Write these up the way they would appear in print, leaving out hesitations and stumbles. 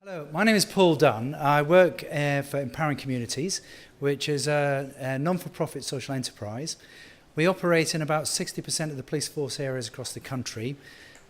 Hello, my name is Paul Dunn. I work for Empowering Communities, which is a non-for-profit social enterprise. We operate in about 60% of the police force areas across the country,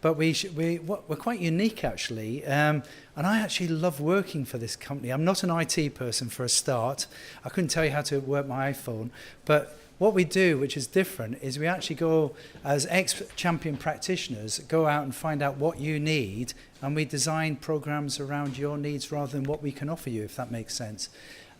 but we're quite unique actually, and I actually love working for this company. I'm not an IT person for a start. I couldn't tell you how to work my iPhone, but what we do, which is different, is we actually go as ex-champion practitioners, go out and find out what you need, and we design programs around your needs rather than what we can offer you, if that makes sense.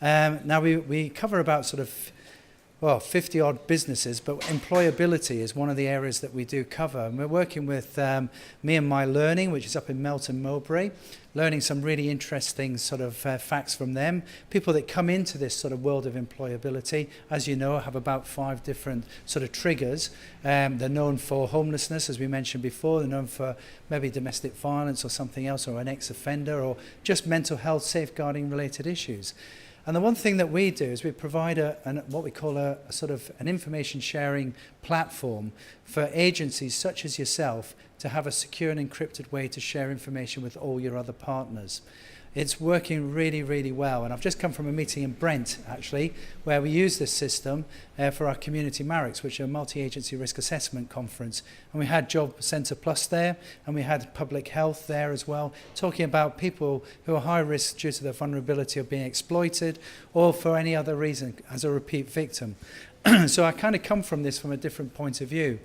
Now we cover about 50 odd businesses, but employability is one of the areas that we do cover. And we're working with Me and My Learning, which is up in Melton Mowbray, learning some really interesting facts from them. People that come into this sort of world of employability, as you know, have about 5 different triggers. They're known for homelessness, as we mentioned before. They're known for maybe domestic violence or something else, or an ex-offender, or just mental health safeguarding related issues. And the one thing that we do is we provide what we call an information sharing platform for agencies such as yourself to have a secure and encrypted way to share information with all your other partners. It's working really, really well. And I've just come from a meeting in Brent, actually, where we use this system for our community MARICs, which are a multi-agency risk assessment conference. And we had Job Centre Plus there, and we had public health there as well, talking about people who are high risk due to their vulnerability of being exploited or for any other reason as a repeat victim. So I kind of come from this from a different point of view.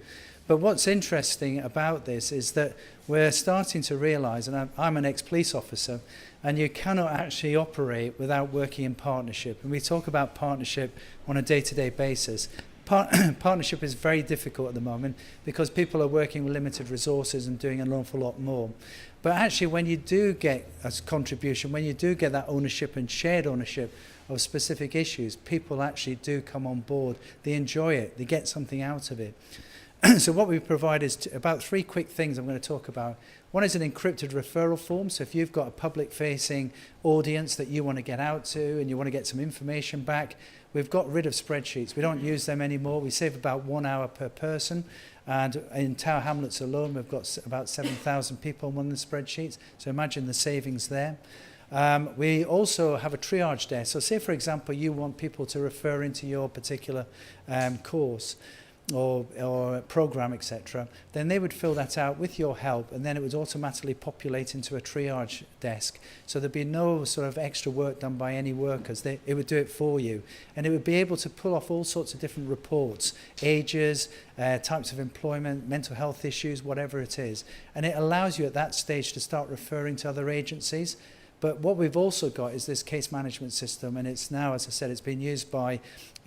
But what's interesting about this is that we're starting to realise, and I'm an ex-police officer, and you cannot actually operate without working in partnership. And we talk about partnership on a day-to-day basis. Partnership is very difficult at the moment because people are working with limited resources and doing an awful lot more. But actually, when you do get a contribution, when you do get that ownership and shared ownership of specific issues, people actually do come on board. They enjoy it. They get something out of it. So what we provide is about 3 quick things I'm going to talk about. One is an encrypted referral form. So if you've got a public-facing audience that you want to get out to and you want to get some information back, we've got rid of spreadsheets. We don't use them anymore. We save about 1 hour per person. And in Tower Hamlets alone, we've got about 7,000 people on one of the spreadsheets. So imagine the savings there. We also have a triage desk. So say, for example, you want people to refer into your particular course or program, etc., then they would fill that out with your help, and then it would automatically populate into a triage desk. So there'd be no extra work done by any workers. It would do it for you, and it would be able to pull off all sorts of different reports, ages, types of employment, mental health issues, whatever it is. And it allows you at that stage to start referring to other agencies. But what we've also got is this case management system, and it's now, as I said, it's been used by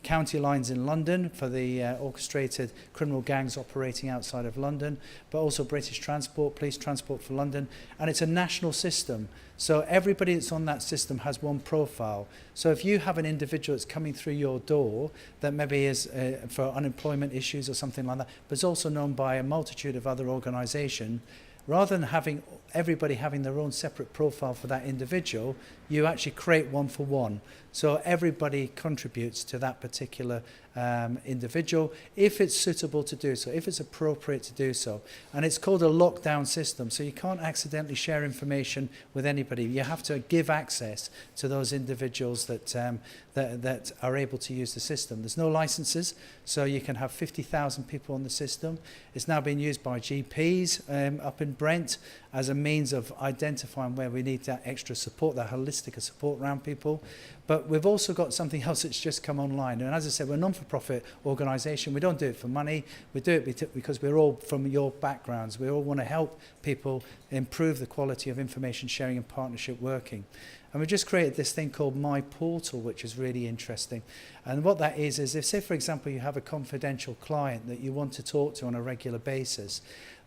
county lines in London for the orchestrated criminal gangs operating outside of London, but also British Transport, Police Transport for London, and it's a national system. So everybody that's on that system has one profile. So if you have an individual that's coming through your door that maybe is for unemployment issues or something like that, but is also known by a multitude of other organisations, rather than having everybody having their own separate profile for that individual, you actually create one for one. So everybody contributes to that particular individual if it's suitable to do so, if it's appropriate to do so. And it's called a lockdown system, so you can't accidentally share information with anybody. You have to give access to those individuals that are able to use the system. There's no licenses, so you can have 50,000 people on the system. It's now being used by GPs up in Brent as a means of identifying where we need that extra support, that holistic support around people. But we've also got something else that's just come online. And as I said, we're a non-for-profit organisation. We don't do it for money. We do it because we're all from your backgrounds. We all want to help people improve the quality of information sharing and partnership working. And we just created this thing called My Portal, which is really interesting. And what that is if, say, for example, you have a confidential client that you want to talk to on a regular basis,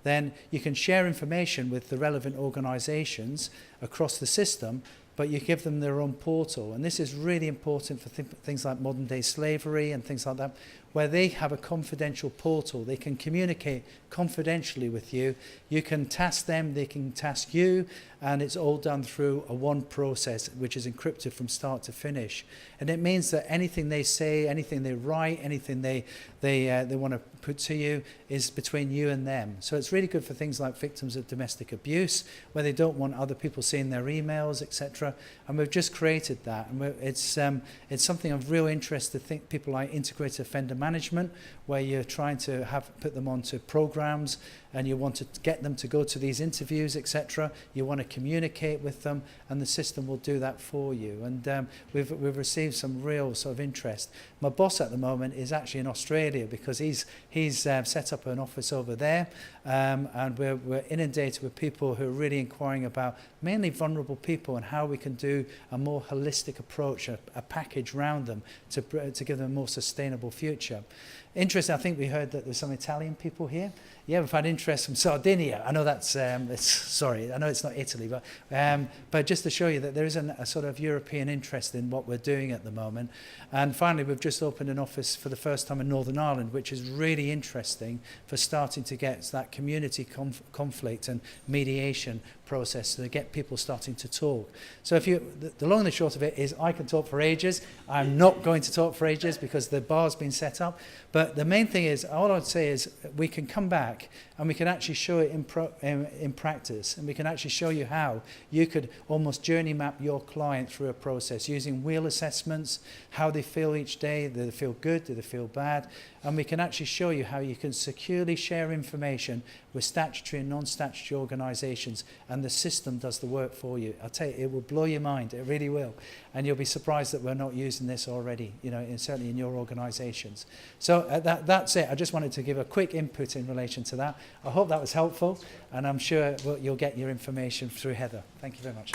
then you can share information with the relevant organisations across the system, but you give them their own portal. And this is really important for things like modern day slavery and things like that, where they have a confidential portal. They can communicate confidentially with you. You can task them, they can task you, and it's all done through a one process, which is encrypted from start to finish. And it means that anything they say, anything they write, anything they want to put to you is between you and them. So it's really good for things like victims of domestic abuse, where they don't want other people seeing their emails, etc. And we've just created that. And it's something of real interest to think people like integrated offender management, where you're trying to put them onto programs and you want to get them to go to these interviews, etc. You want to communicate with them, and the system will do that for you. And we've received some real sort of interest. My boss at the moment is actually in Australia, because he's set up an office over there, and we're inundated with people who are really inquiring about mainly vulnerable people and how we can do a more holistic approach, a package around them to give them a more sustainable future. Interesting, I think we heard that there's some Italian people here. Yeah, we've had interest from Sardinia. I know that's, sorry, I know it's not Italy, but just to show you that there is a sort of European interest in what we're doing at the moment. And finally, we've just opened an office for the first time in Northern Ireland, which is really interesting for starting to get that community conflict and mediation process to get people starting to talk. So the long and the short of it is, I can talk for ages. I'm not going to talk for ages because the bar's been set up. But the main thing is, all I'd say is, we can come back and we can actually show it in practice, and we can actually show you how you could almost journey map your client through a process using wheel assessments, how they feel each day. Do they feel good? Do they feel bad? And we can actually show you how you can securely share information with statutory and non-statutory organisations, and the system does the work for you. I'll tell you, it will blow your mind. It really will. And you'll be surprised that we're not using this already, certainly in your organisations. So that's it. I just wanted to give a quick input in relation to that. I hope that was helpful, and I'm sure you'll get your information through Heather. Thank you very much.